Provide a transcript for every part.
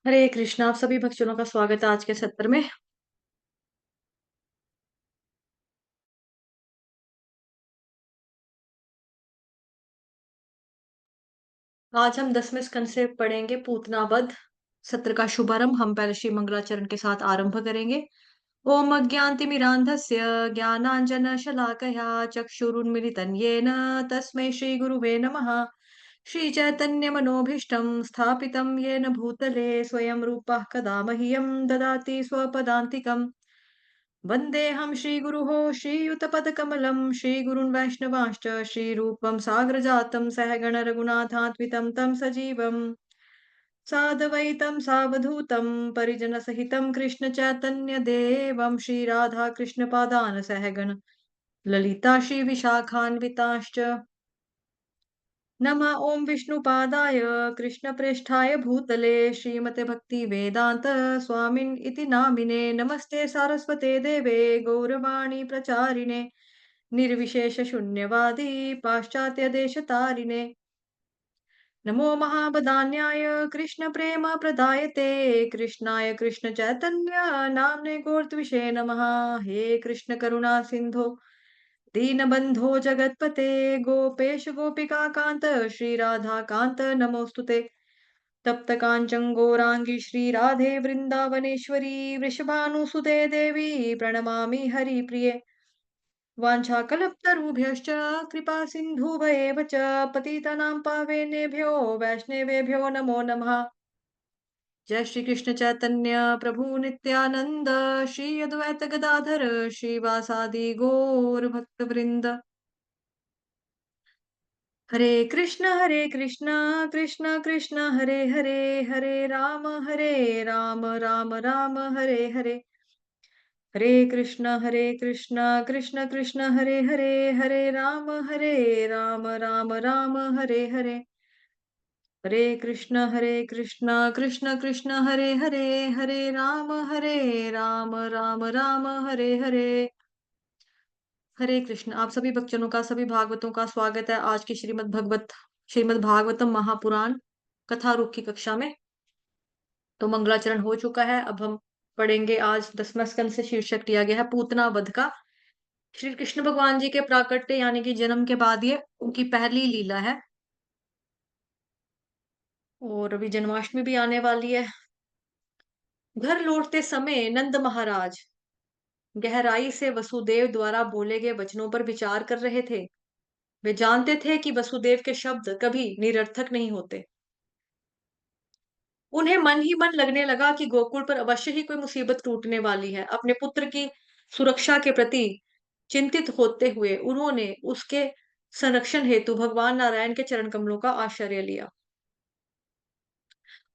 हरे कृष्णा। आप सभी भक्तजनों का स्वागत है आज के सत्र में। आज हम 10वें स्कंद से पढ़ेंगे पूतना वध। सत्र का शुभारंभ हम पहले श्री मंगलाचरण के साथ आरंभ करेंगे। ओम अज्ञानतिमिरान्धस्य ज्ञानाञ्जनशलाकया चक्षुरुन्मिलितं येन तस्मै श्रीगुरुवे नमः। श्रीचैतन्यमनोभीष्टं स्थापितं येन भूतले स्वयं रूपः कदा मह्यं ददाति स्वपदान्तिकम्। वन्देऽहं श्रीगुरुः श्रीयुतपदकमलं श्रीगुरुन् वैष्णवांश्च श्रीरूपं साग्रजातं सहगण रघुनाथान्वितं तं सजीवम् साद्वैतं सावधूतं परिजनसहितं कृष्णचैतन्यदेवं श्रीराधाकृष्णपादान् सहगण ललिता श्रीविशाखान्विताश्च नमः ॐ विष्णुपादाय कृष्णप्रेष्ठाय भूतले श्रीमते भक्तिवेदान्त स्वामिन् इति नामिने नमस्ते सारस्वते देवे गौरवाणी प्रचारिणे निर्विशेषशून्यवादी पाश्चात्यदेशतारिणे नमो महावदान्याय कृष्णप्रेमप्रदायते कृष्णाय कृष्णचैतन्य नाम्ने घोरत्विषे नमः। हे कृष्ण करुणा सिन्धो दीनबन्धो जगत्पते गोपेश गोपिका कान्त श्रीराधा कान्त नमोऽस्तुते। तप्त काञ्चन गौराङ्गी श्रीराधे वृन्दावनेश्वरी वृषभानुसुते देवी प्रणमामि हरिप्रिये। वाञ्छाकल्पतरुभ्यश्च कृपा सिन्धुभयेव च पतितानां पावनेभ्यो वैष्णवेभ्यो नमो नमः। जय श्री कृष्ण चैतन्य प्रभु नित्यानंद श्री अद्वैत गदाधर श्रीवासादि गौर भक्त वृंद। हरे कृष्ण कृष्ण कृष्ण हरे हरे हरे राम राम राम हरे हरे। हरे कृष्ण कृष्ण कृष्ण हरे राम राम राम हरे। हरे कृष्ण कृष्ण कृष्ण हरे राम राम राम हरे। हरे कृष्ण। आप सभी भक्तजनों का सभी भागवतों का स्वागत है आज की श्रीमद् भागवतम महापुराण कथा रूप की कक्षा में। तो मंगलाचरण हो चुका है। अब हम पढ़ेंगे आज 10वां स्कंद से शीर्षक दिया गया है पूतना वध का। श्री कृष्ण भगवान जी के प्राकट्य यानी कि जन्म के बाद ये उनकी पहली लीला है और अभी जन्माष्टमी भी आने वाली है। घर लौटते समय नंद महाराज गहराई से वसुदेव द्वारा बोले गए वचनों पर विचार कर रहे थे। वे जानते थे कि वसुदेव के शब्द कभी निरर्थक नहीं होते। उन्हें मन ही मन लगने लगा कि गोकुल पर अवश्य ही कोई मुसीबत टूटने वाली है। अपने पुत्र की सुरक्षा के प्रति चिंतित होते हुए उन्होंने उसके संरक्षण हेतु भगवान नारायण के चरण कमलों का आश्रय लिया।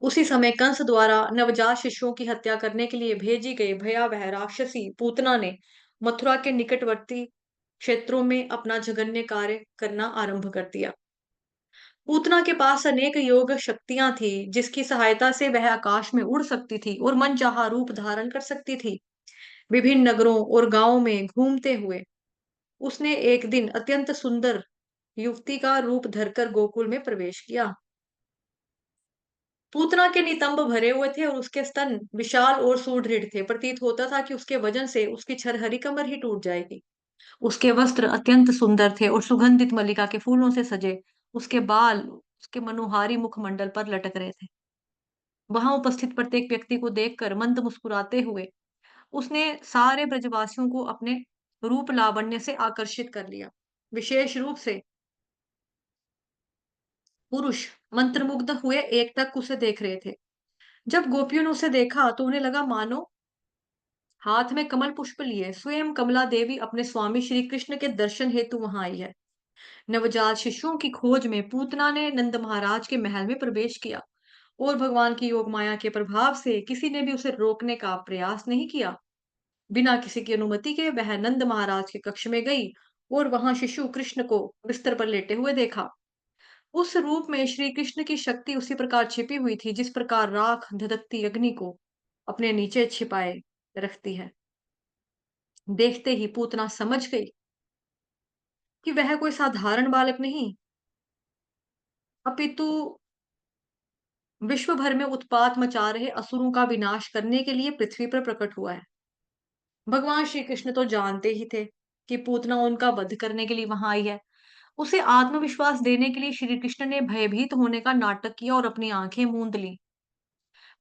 उसी समय कंस द्वारा नवजात शिशुओं की हत्या करने के लिए भेजी गई भयावह राक्षसी पूतना ने मथुरा के निकटवर्ती क्षेत्रों में अपना जघन्य कार्य करना आरंभ कर दिया। पूतना के पास अनेक योग शक्तियां थी जिसकी सहायता से वह आकाश में उड़ सकती थी और मनचाहा रूप धारण कर सकती थी। विभिन्न नगरों और गांवों में घूमते हुए उसने एक दिन अत्यंत सुंदर युवती का रूप धरकर गोकुल में प्रवेश किया। पूतना के नितंब भरे हुए थे और उसके स्तन विशाल और सुदृढ़ थे। प्रतीत होता था कि उसके वजन से उसकी छरहरी कमर ही टूट जाएगी। उसके वस्त्र अत्यंत सुंदर थे और सुगंधित मल्लिका के फूलों से सजे। उसके बाल उसके मनोहारी मुखमंडल पर लटक रहे थे। वहां उपस्थित प्रत्येक व्यक्ति को देखकर मंद मुस्कुराते हुए उसने सारे ब्रजवासियों को अपने रूप लावण्य से आकर्षित कर लिया। विशेष रूप से पुरुष मंत्रमुग्ध हुए एक तक उसे देख रहे थे। जब गोपियों ने उसे देखा तो उन्हें लगा मानो हाथ में कमल पुष्प लिए स्वयं कमला देवी अपने स्वामी श्री कृष्ण के दर्शन हेतु वहां आई है। नवजात शिशुओं की खोज में पूतना ने नंद महाराज के महल में प्रवेश किया और भगवान की योग माया के प्रभाव से किसी ने भी उसे रोकने का प्रयास नहीं किया। बिना किसी की अनुमति के वह नंद महाराज के कक्ष में गई और वहां शिशु कृष्ण को बिस्तर पर लेटे हुए देखा। उस रूप में श्री कृष्ण की शक्ति उसी प्रकार छिपी हुई थी जिस प्रकार राख धधकती अग्नि को अपने नीचे छिपाए रखती है। देखते ही पूतना समझ गई कि वह कोई साधारण बालक नहीं अपितु विश्व भर में उत्पात मचा रहे असुरों का विनाश करने के लिए पृथ्वी पर प्रकट हुआ है। भगवान श्री कृष्ण तो जानते ही थे कि पूतना उनका वध करने के लिए वहां आई है। उसे आत्मविश्वास देने के लिए श्री कृष्ण ने भयभीत होने का नाटक किया और अपनी आंखें मूंद ली।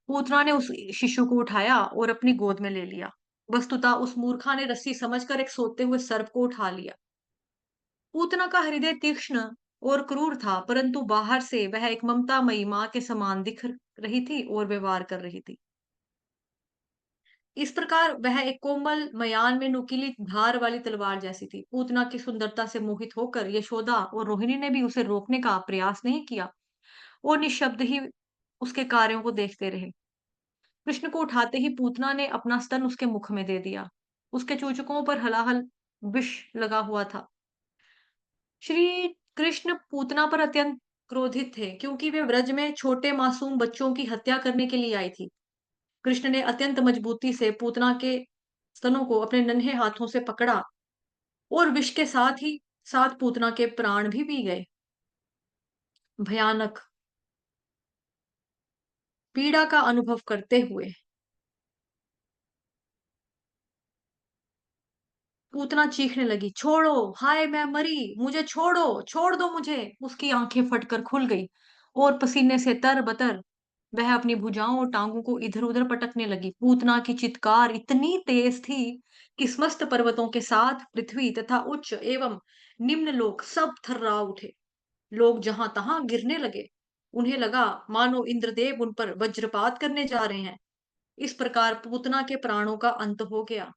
पूतना ने उस शिशु को उठाया और अपनी गोद में ले लिया। वस्तुतः उस मूर्खा ने रस्सी समझकर एक सोते हुए सर्प को उठा लिया। पूतना का हृदय तीक्ष्ण और क्रूर था, परंतु बाहर से वह एक ममतामयी माँ के समान दिख रही थी और व्यवहार कर रही थी। इस प्रकार वह एक कोमल मयान में नुकीली धार वाली तलवार जैसी थी। पूतना की सुंदरता से मोहित होकर यशोदा और रोहिणी ने भी उसे रोकने का प्रयास नहीं किया। वो निःशब्द ही उसके कार्यों को देखते रहे। कृष्ण को उठाते ही पूतना ने अपना स्तन उसके मुख में दे दिया। उसके चूचकों पर हलाहल विष लगा हुआ था। श्री कृष्ण पूतना पर अत्यंत क्रोधित थे, क्योंकि वे ब्रज में छोटे मासूम बच्चों की हत्या करने के लिए आई थी। कृष्ण ने अत्यंत मजबूती से पूतना के स्तनों को अपने नन्हे हाथों से पकड़ा और विष के साथ ही साथ पूतना के प्राण भी पी गए। भयानक पीड़ा का अनुभव करते हुए पूतना चीखने लगी, छोड़ो, हाय मैं मरी, मुझे छोड़ो, छोड़ दो मुझे। उसकी आंखें फटकर खुल गई और पसीने से तरबतर वह अपनी भुजाओं और टांगों को इधर-उधर पटकने लगी। पूतना की चित्कार इतनी तेज थी कि समस्त पर्वतों के साथ पृथ्वी तथा उच्च एवं निम्न लोक सब थर्रा उठे। लोग जहां-तहां गिरने लगे। उन्हें लगा मानो इंद्रदेव उन पर वज्रपात करने जा रहे हैं। इस प्रकार पूतना के प्राणों का अंत हो गया।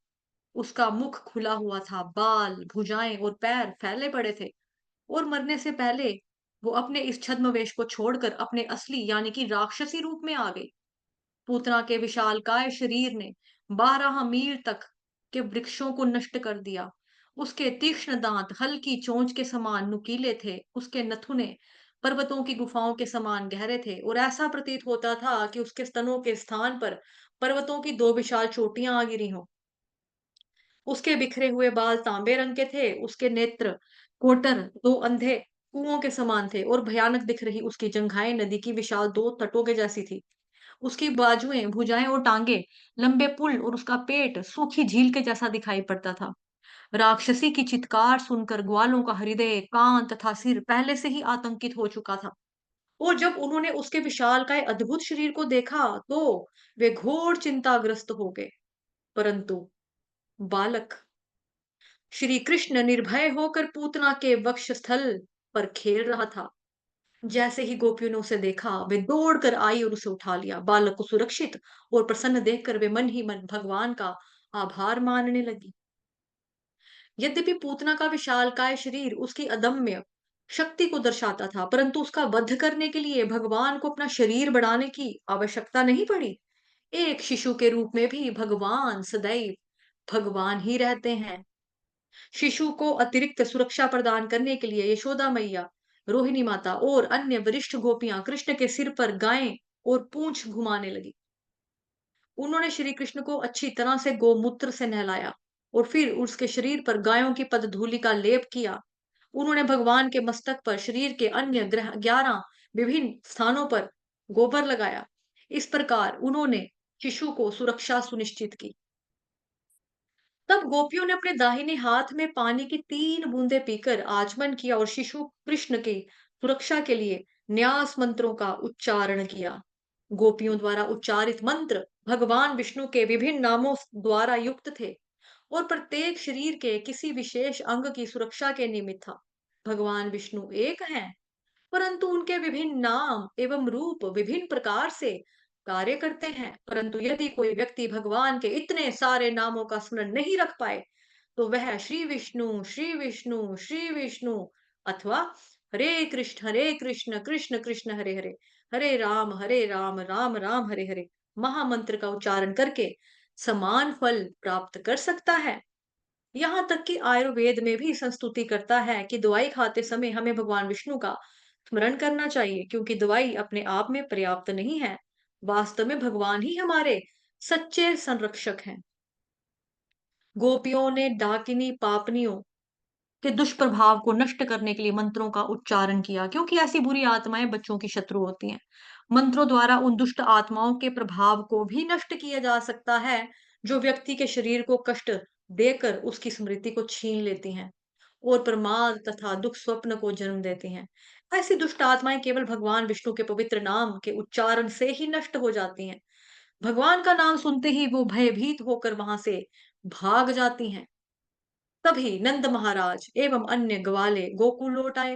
उसका मुख खुला हुआ था, बाल, भुजाएं और पैर फैले पड़े थे और मरने से पहले वो अपने इस छद्मवेश को छोड़कर अपने असली यानी कि राक्षसी रूप में आ गई। पूतना के विशालकाय शरीर ने 12 मील तक के वृक्षों को नष्ट कर दिया। उसके तीक्ष्ण दांत हल्की चोंच के समान नुकीले थे। उसके नथुने पर्वतों की गुफाओं के समान गहरे थे और ऐसा प्रतीत होता था कि उसके स्तनों के स्थान पर पर्वतों की दो विशाल चोटियां आ गिरी हों। उसके बिखरे हुए बाल तांबे रंग के थे। उसके नेत्र कोटर दो अंधे कुओं के समान थे और भयानक दिख रही उसकी जंघाएं नदी की विशाल दो तटों के जैसी थी। उसकी बाजुएं, भुजाएं और टांगे लंबे पुल और उसका पेट सूखी झील के जैसा दिखाई पड़ता था। राक्षसी की चित्कार सुनकर ग्वालों का हृदय, कान तथा सिर पहले से ही आतंकित हो चुका था। और जब उन्होंने उसके विशालकाय अद्भुत शरीर को देखा, तो वे घोर चिंताग्रस्त हो गए। परंतु बालक श्री कृष्ण निर्भय होकर पूतना के वक्षस्थल पर खेल रहा था। जैसे ही गोपियों ने उसे देखा, वे दौड़कर आई और उसे उठा लिया। बालक को सुरक्षित और प्रसन्न देखकर वे मन ही मन भगवान का आभार मानने लगी। यद्यपि पूतना का विशालकाय शरीर उसकी अदम्य शक्ति को दर्शाता था, परंतु उसका वध करने के लिए भगवान को अपना शरीर बढ़ाने की आवश्यकता नहीं पड़ी। एक शिशु के रूप में भी भगवान सदैव भगवान ही रहते हैं। शिशु को अतिरिक्त सुरक्षा प्रदान करने के लिए यशोदा मैया, रोहिणी माता और अन्य वरिष्ठ गोपियां कृष्ण के सिर पर गायें और पूंछ घुमाने लगी। उन्होंने श्री कृष्ण को अच्छी तरह से गोमूत्र से नहलाया और फिर उसके शरीर पर गायों की पदधूलि का लेप किया। उन्होंने भगवान के मस्तक पर शरीर के अन्य ग्रह 11 विभिन्न स्थानों पर गोबर लगाया। इस प्रकार उन्होंने शिशु को सुरक्षा सुनिश्चित की। तब गोपियों ने अपने दाहिने हाथ में पानी की 3 बूंदें पीकर आचमन किया और शिशु कृष्ण की सुरक्षा के लिए न्यास मंत्रों का उच्चारण किया। गोपियों द्वारा उच्चारित मंत्र भगवान विष्णु के विभिन्न नामों द्वारा युक्त थे और प्रत्येक शरीर के किसी विशेष अंग की सुरक्षा के निमित्त था। भगवान विष्णु एक हैं, परंतु उनके विभिन्न नाम एवं रूप विभिन्न प्रकार से कार्य करते हैं। परंतु यदि कोई व्यक्ति भगवान के इतने सारे नामों का स्मरण नहीं रख पाए, तो वह श्री विष्णु, श्री विष्णु, श्री विष्णु अथवा हरे कृष्ण, कृष्ण कृष्ण हरे हरे, हरे राम, राम राम हरे हरे महामंत्र का उच्चारण करके समान फल प्राप्त कर सकता है। यहाँ तक कि आयुर्वेद में भी संस्तुति करता है कि दवाई खाते समय हमें भगवान विष्णु का स्मरण करना चाहिए, क्योंकि दवाई अपने आप में पर्याप्त नहीं है। वास्तव में भगवान ही हमारे सच्चे संरक्षक हैं। गोपियों ने डाकिनी पापनियों के दुष्प्रभाव को नष्ट करने के लिए मंत्रों का उच्चारण किया, क्योंकि ऐसी बुरी आत्माएं बच्चों की शत्रु होती हैं। मंत्रों द्वारा उन दुष्ट आत्माओं के प्रभाव को भी नष्ट किया जा सकता है जो व्यक्ति के शरीर को कष्ट देकर उसकी स्मृति को छीन लेती हैं और प्रमाद तथा दुख स्वप्न को जन्म देती हैं। ऐसी दुष्ट आत्माएं केवल भगवान विष्णु के पवित्र नाम के उच्चारण से ही नष्ट हो जाती हैं। भगवान का नाम सुनते ही वो भयभीत होकर वहां से भाग जाती हैं। तभी नंद महाराज एवं अन्य ग्वाले गोकुल लौट आए।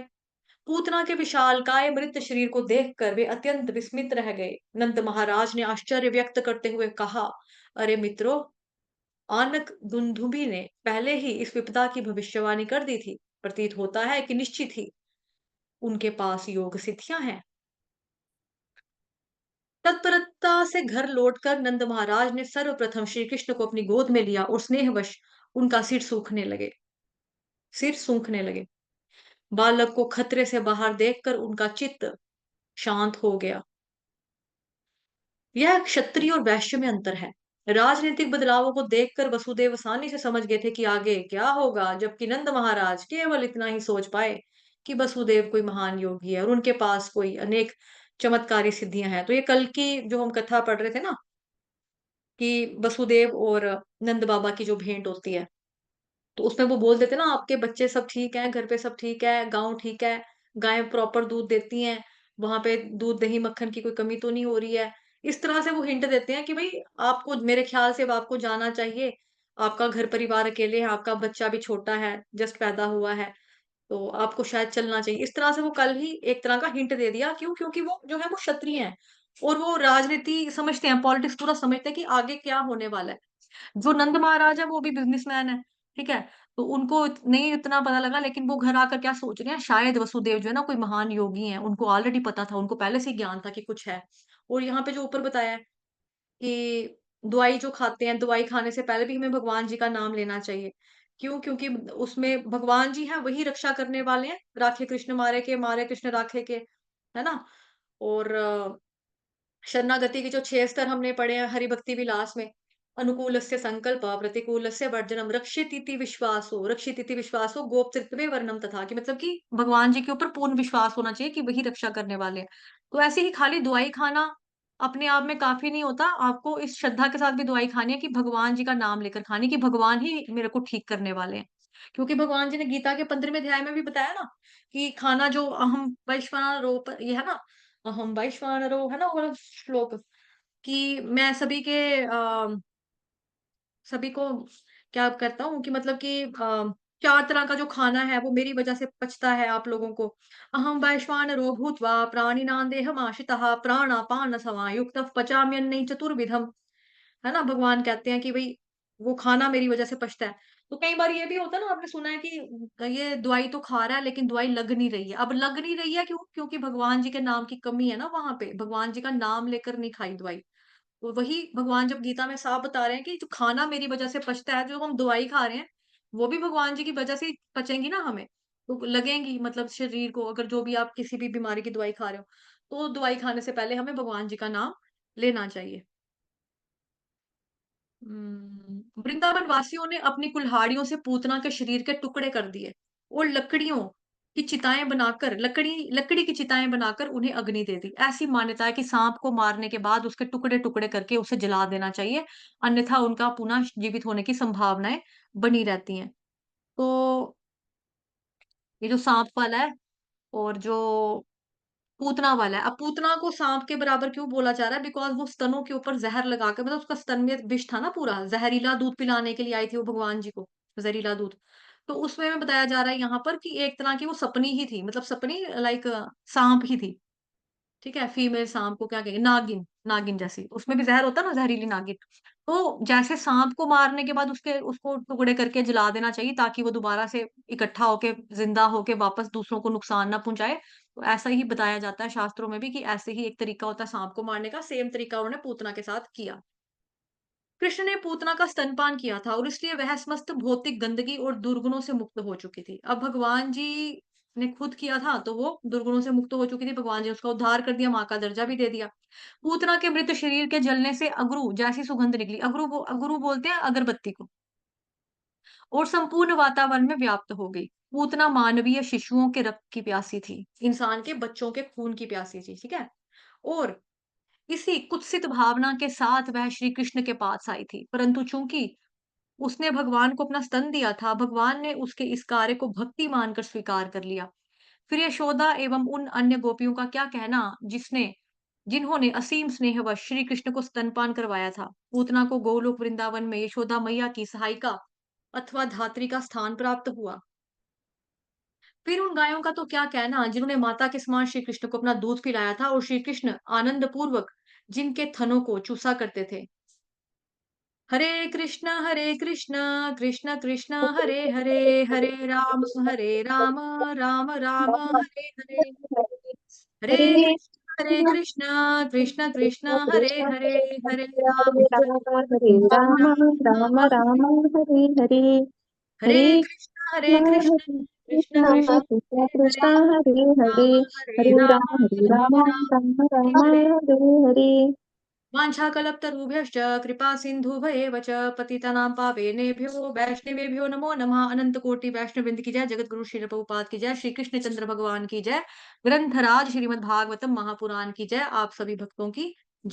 पूतना के विशालकाय मृत शरीर को देखकर वे अत्यंत विस्मित रह गए। नंद महाराज ने आश्चर्य व्यक्त करते हुए कहा, अरे मित्रों, आनक दुंदुभि ने पहले ही इस विपदा की भविष्यवाणी कर दी थी। प्रतीत होता है कि निश्चित ही उनके पास योग सिद्धियां हैं। तत्परता से घर लौटकर नंद महाराज ने सर्वप्रथम श्री कृष्ण को अपनी गोद में लिया और स्नेहवश उनका सिर सूंखने लगे। बालक को खतरे से बाहर देखकर उनका चित्त शांत हो गया। यह क्षत्रिय और वैश्य में अंतर है। राजनीतिक बदलावों को देखकर वसुदेव आसानी से समझ गए थे कि आगे क्या होगा, जबकि नंद महाराज केवल इतना ही सोच पाए कि वसुदेव कोई महान योगी है और उनके पास कोई अनेक चमत्कारी सिद्धियां हैं। तो ये कल की जो हम कथा पढ़ रहे थे ना, कि वसुदेव और नंद बाबा की जो भेंट होती है, तो उसमें वो बोल देते ना, आपके बच्चे सब ठीक हैं, घर पे सब ठीक है, गाँव ठीक है, गायें प्रॉपर दूध देती हैं, वहाँ पे दूध, दही, मक्खन की कोई कमी तो नहीं हो रही है। इस तरह से वो हिंट देते हैं कि भई आपको, मेरे ख्याल से अब आपको जाना चाहिए। आपका घर परिवार अकेले है, आपका बच्चा भी छोटा है, जस्ट पैदा हुआ है, तो आपको शायद चलना चाहिए। इस तरह से वो कल ही एक तरह का हिंट दे दिया। क्यों? क्योंकि वो जो है वो क्षत्रिय हैं और वो राजनीति समझते हैं, पॉलिटिक्स पूरा समझते हैं कि आगे क्या होने वाला है। जो नंद महाराज है वो भी बिज़नेसमैन है, ठीक है? तो उनको नहीं इतना पता लगा, लेकिन वो घर आकर क्या सोच रहे हैं, शायद वसुदेव जो है ना कोई महान योगी हैं, उनको ऑलरेडी पता था, उनको पहले से ही ज्ञान था कि कुछ है। और यहाँ पे जो ऊपर बताया है कि दवाई जो खाते हैं, दवाई खाने से पहले भी हमें भगवान जी का नाम लेना चाहिए। क्यों? क्योंकि उसमें भगवान जी हैं, वही रक्षा करने वाले हैं, राखे कृष्ण मारे के, मारे कृष्ण राखे के, है ना? और शरणागति के जो 6 स्तर हमने पढ़े हैं हरि भक्ति विलास में, अनुकूलस्य संकल्प, प्रतिकूलस्य वर्जनम, रक्षितीति विश्वासो गोप्तृत्वे वर्णम तथा, कि मतलब कि भगवान जी के ऊपर पूर्ण विश्वास होना चाहिए कि वही रक्षा करने वाले हैं। तो ऐसे ही खाली दवाई खाना अपने आप में काफ़ी नहीं होता, आपको इस श्रद्धा के साथ भी दवाई खानी है कि भगवान जी का नाम लेकर खानी, कि भगवान ही मेरे को ठीक करने वाले हैं। क्योंकि भगवान जी ने गीता के 15वें अध्याय में भी बताया ना, कि खाना जो अहम वैश्वानरो, ये है ना, अहम वैश्वानरो, है ना वो वाला श्लोक, कि मैं सभी को क्या करता हूँ कि मतलब कि 4 तरह का जो खाना है वो मेरी वजह से पचता है आप लोगों को। अहम वैश्वानरो भूत्वा प्राणिनां देहमाश्रितः प्राणापानसमायुक्तः पचाम्यन्नं चतुर्विधम्। है ना? भगवान कहते हैं कि भई वो खाना मेरी वज़ह से पचता है। तो कई बार ये भी होता है ना, आपने सुना है कि ये दवाई तो खा रहा है लेकिन दवाई लग नहीं रही है। अब लग नहीं रही है क्यों? क्योंकि भगवान जी के नाम की कमी है ना वहाँ पे। भगवान जी का नाम लेकर नहीं खाई दवाई। तो वही भगवान जब गीता में साफ बता रहे हैं कि जो खाना मेरी वज़ह से पचता है, जो हम दवाई खा रहे हैं, वो भी भगवान जी की वज़ह से ही पचेंगी ना हमें। तो लगेंगी, मतलब शरीर को, अगर जो भी आप किसी भी बीमारी की दवाई खा रहे हो, तो दवाई खाने से पहले हमें भगवान जी का नाम लेना चाहिए। वृंदावन वासियों ने अपनी कुल्हाड़ियों से पूतना के शरीर के टुकड़े कर दिए और लकड़ी की चिताएं बनाकर उन्हें अग्नि दे दी। ऐसी मान्यता है कि सांप को मारने के बाद उसके टुकड़े टुकड़े करके उसे जला देना चाहिए, अन्यथा उनका पुनः जीवित होने की संभावनाएं बनी रहती हैं। तो ये जो सांप वाला है और जो पूतना वाला है, अब पूतना को सांप के बराबर क्यों बोला जा रहा है? बिकॉज़ वो स्तनों के ऊपर ज़हर लगा के, मतलब उसका स्तन में विष था ना पूरा, ज़हरीला दूध पिलाने के लिए आई थी वो भगवान जी को, ज़हरीला दूध। तो उसमें में बताया जा रहा है यहाँ पर कि एक तरह की वो सपनी ही थी, मतलब सपनी लाइक साँप ही थी। ठीक है? फीमेल साँप को क्या कहेंगे? नागिन, नागिन जैसी। उसमें भी ज़हर होता है ना, ज़हरीली नागिन। तो जैसे साँप को मारने के बाद उसको टुकड़े करके जला देना चाहिए ताकि वो दोबारा से इकट्ठा होके, ज़िंदा होके वापस दूसरों को नुकसान ना पहुँचाए। तो ऐसा ही बताया जाता है शास्त्रों में भी कि ऐसे ही एक तरीका होता है सांप को मारने का, सेम तरीका उन्होंने पूतना के साथ किया। कृष्ण ने पूतना का स्तनपान किया था और इसलिए वह समस्त भौतिक गंदगी और दुर्गुणों से मुक्त हो चुकी थी। अब भगवान जी ने खुद किया था तो वो दुर्गुणों से मुक्त हो चुकी थी। भगवान जी ने उसका उद्धार कर दिया, माँ का दर्जा भी दे दिया। पूतना के मृत शरीर के जलने से अगरू जैसी सुगंध निकली। अगरू बोलते हैं अगरबत्ती को। और संपूर्ण वातावरण में व्याप्त हो गई। पूतना मानवीय शिशुओं के रक्त की प्यासी थी, इंसान के बच्चों के खून की प्यासी थी, ठीक है? और इसी कुत्सित भावना के साथ वह श्री कृष्ण के पास आई थी, परंतु चूंकि उसने भगवान को अपना स्तन दिया था, भगवान ने उसके इस कार्य को भक्ति मानकर स्वीकार कर लिया। फिर यशोदा एवं उन अन्य गोपियों का क्या कहना जिन्होंने असीम स्नेहवश श्री कृष्ण को स्तनपान करवाया था। पूतना को गोलोक वृंदावन में यशोदा मैया की सहायिका अथवा धात्री का स्थान प्राप्त हुआ। फिर उन गायों का तो क्या कहना जिन्होंने माता के समान श्री कृष्ण को अपना दूध पिलाया था और श्री कृष्ण आनंद पूर्वक जिनके थनों को चूसा करते थे। हरे कृष्ण कृष्ण कृष्ण हरे हरे, हरे राम राम राम हरे हरे। हरे कृष्ण कृष्ण कृष्ण हरे हरे, हरे राम हरे राम राम राम। राम हरे हरे। हरे हरे कृष्ण कृष्ण कृष्ण कृष्ण कृष्ण हरे कृष्ण हरे हरे। हरे हरे राम राम हरे राम राम राम राम हरे राम हरे। हरे हरे। वाञ्छाकल्पतरुभ्यश्च कृपासिन्धुभ्येव च पतितानां पावनेभ्यो वैष्णवेभ्यो नमो नमः। अनंत कोटि वैष्णववृंद की जय, जगत गुरु श्रील प्रभुपाद की जय, श्री कृष्ण चंद्र भगवान की जय, ग्रंथराज श्रीमद् भागवतम महापुराण की जय, आप सभी भक्तों की